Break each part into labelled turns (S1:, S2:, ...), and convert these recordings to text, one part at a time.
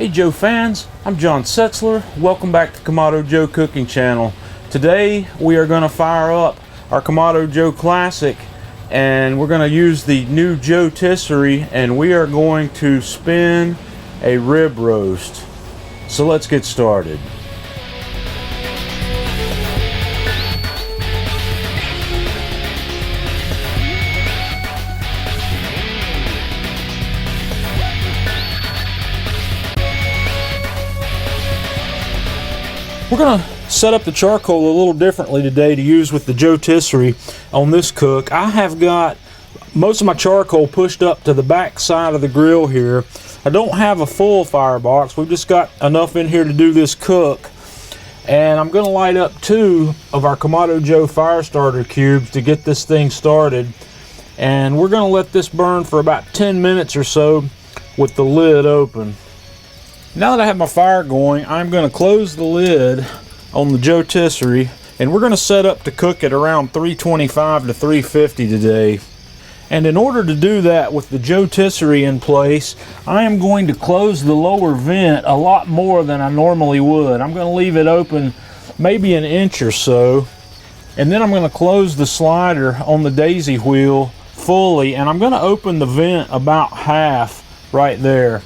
S1: Hey Joe fans, I'm John Setzler. Welcome back to Kamado Joe Cooking Channel. Today we are going to fire up our Kamado Joe Classic and we're going to use the new JOTISSERIE and we are going to spin a rib roast. So let's get started. We're going to set up the charcoal a little differently today to use with the JOTISSERIE on this cook. I have got most of my charcoal pushed up to the back side of the grill here. I don't have a full firebox. We've just got enough in here to do this cook. And I'm going to light up 2 of our Kamado Joe fire starter cubes to get this thing started. And we're going to let this burn for about 10 minutes or so with the lid open. Now that I have my fire going, I'm going to close the lid on the JOTISSERIE and we're going to set up to cook at around 325 to 350 today. And in order to do that with the JOTISSERIE in place, I am going to close the lower vent a lot more than I normally would. I'm going to leave it open maybe an inch or so. And then I'm going to close the slider on the daisy wheel fully and I'm going to open the vent about half right there.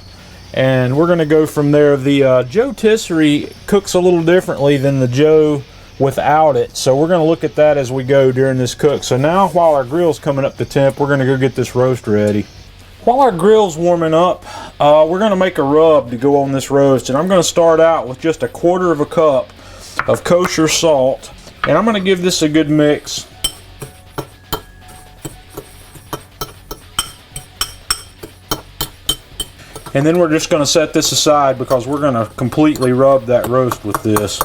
S1: And we're going to go from there. The JOTISSERIE cooks a little differently than the Joe without it, so we're going to look at that as we go during this cook. So now while our grill's coming up to temp, we're going to go get this roast ready. While our grill's warming up, we're going to make a rub to go on this roast, and I'm going to start out with just 1/4 cup of kosher salt, and I'm going to give this a good mix. And then we're just going to set this aside because we're going to completely rub that roast with this.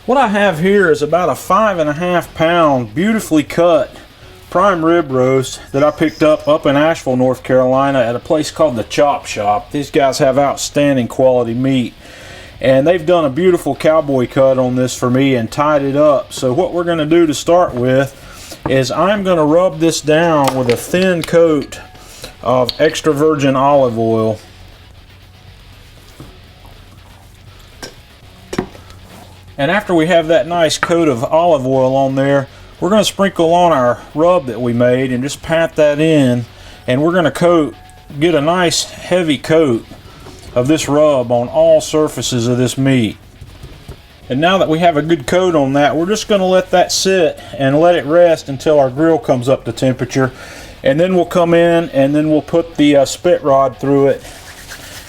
S1: What I have here is about a 5.5 pound beautifully cut prime rib roast that I picked up in Asheville, North Carolina at a place called the Chop Shop. These guys have outstanding quality meat and they've done a beautiful cowboy cut on this for me and tied it up. So what we're going to do to start with is I'm going to rub this down with a thin coat of extra virgin olive oil. And after we have that nice coat of olive oil on there, we're going to sprinkle on our rub that we made and just pat that in. And we're going to get a nice heavy coat of this rub on all surfaces of this meat. And now that we have a good coat on that, we're just going to let that sit and let it rest until our grill comes up to temperature. And then we'll come in and then we'll put the spit rod through it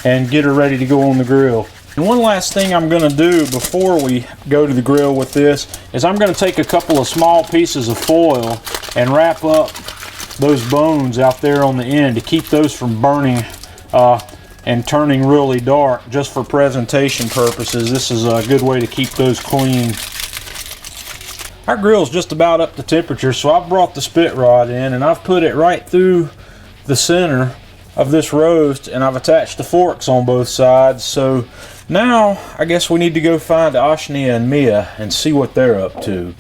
S1: and get her ready to go on the grill. And one last thing I'm going to do before we go to the grill with this is I'm going to take a couple of small pieces of foil and wrap up those bones out there on the end to keep those from burning and turning really dark, just for presentation purposes. This is a good way to keep those clean. Our grill's just about up to temperature, so I've brought the spit rod in and I've put it right through the center of this roast and I've attached the forks on both sides. So now I guess we need to go find Ashnia and Mia and see what they're up to.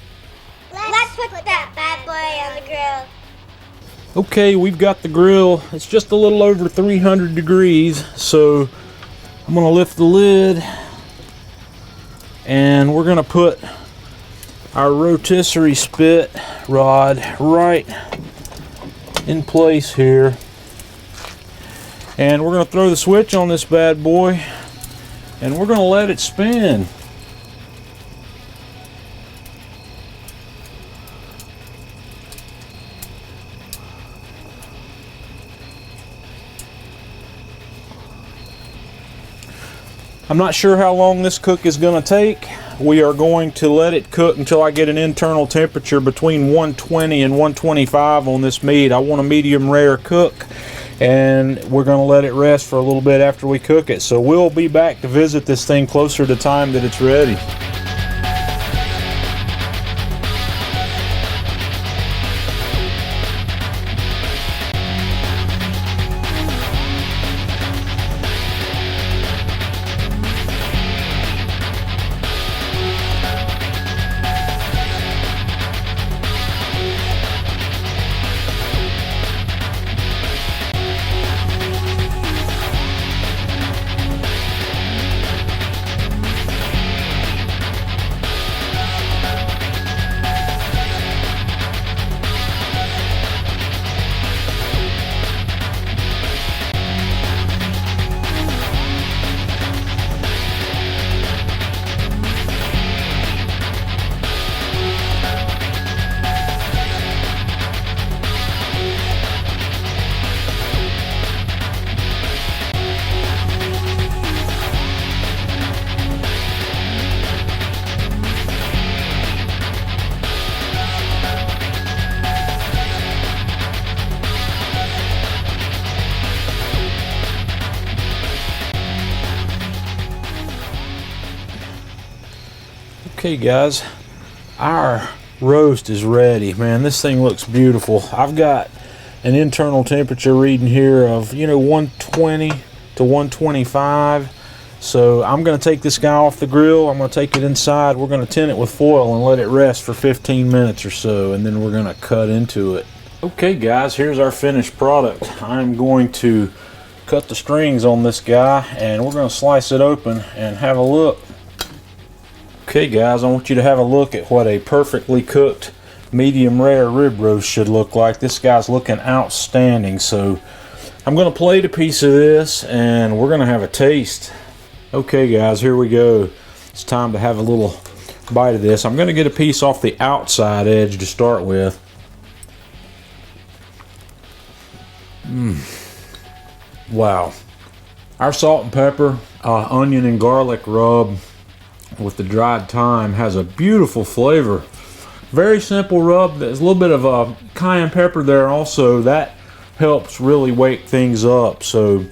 S2: Let's put that bad boy on the grill.
S1: Okay, we've got the grill. It's just a little over 300 degrees, so I'm going to lift the lid and we're going to put our rotisserie spit rod right in place here. And we're going to throw the switch on this bad boy and we're going to let it spin. I'm not sure how long this cook is going to take. We are going to let it cook until I get an internal temperature between 120 and 125 on this meat. I want a medium rare cook. And we're going to let it rest for a little bit after we cook it. So we'll be back to visit this thing closer to time that it's ready. Okay guys, our roast is ready. Man, this thing looks beautiful. I've got an internal temperature reading here of 120 to 125. So I'm going to take this guy off the grill. I'm going to take it inside. We're going to tin it with foil and let it rest for 15 minutes or so, and then we're going to cut into it. Okay guys, here's our finished product. I'm going to cut the strings on this guy and we're going to slice it open and have a look. Okay guys, I want you to have a look at what a perfectly cooked medium rare rib roast should look like. This guy's looking outstanding. So I'm going to plate a piece of this and we're going to have a taste. Okay guys, here we go. It's time to have a little bite of this. I'm going to get a piece off the outside edge to start with. Wow. Our salt and pepper, onion and garlic rub with the dried thyme has a beautiful flavor. Very simple rub. There's a little bit of cayenne pepper there also. That helps really wake things up. So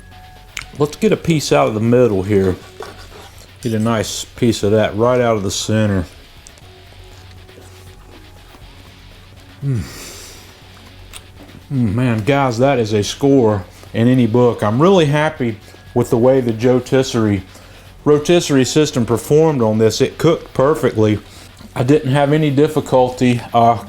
S1: let's get a piece out of the middle here. Get a nice piece of that right out of the center. Man, guys, that is a score in any book. I'm really happy with the way the rotisserie system performed on this. It cooked perfectly. I didn't have any difficulty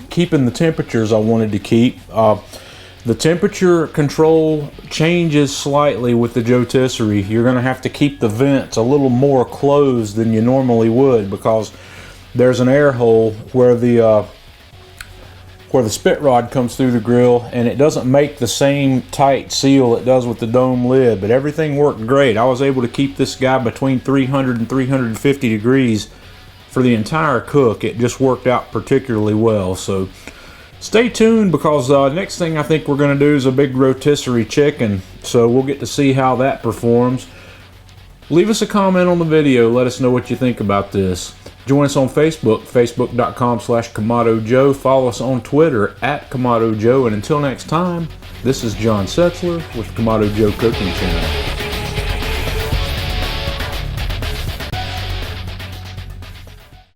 S1: keeping the temperatures I wanted to keep. The temperature control changes slightly with the JOTISSERIE. You're going to have to keep the vents a little more closed than you normally would because there's an air hole where the spit rod comes through the grill, and it doesn't make the same tight seal it does with the dome lid, but everything worked great. I was able to keep this guy between 300 and 350 degrees for the entire cook. It just worked out particularly well. So stay tuned because next thing I think we're going to do is a big rotisserie chicken, so we'll get to see how that performs. Leave us a comment on the video. Let us know what you think about this. Join us on Facebook, facebook.com/Kamado Joe. Follow us on Twitter @Kamado Joe. And until next time, this is John Setzler with Kamado Joe Cooking Channel.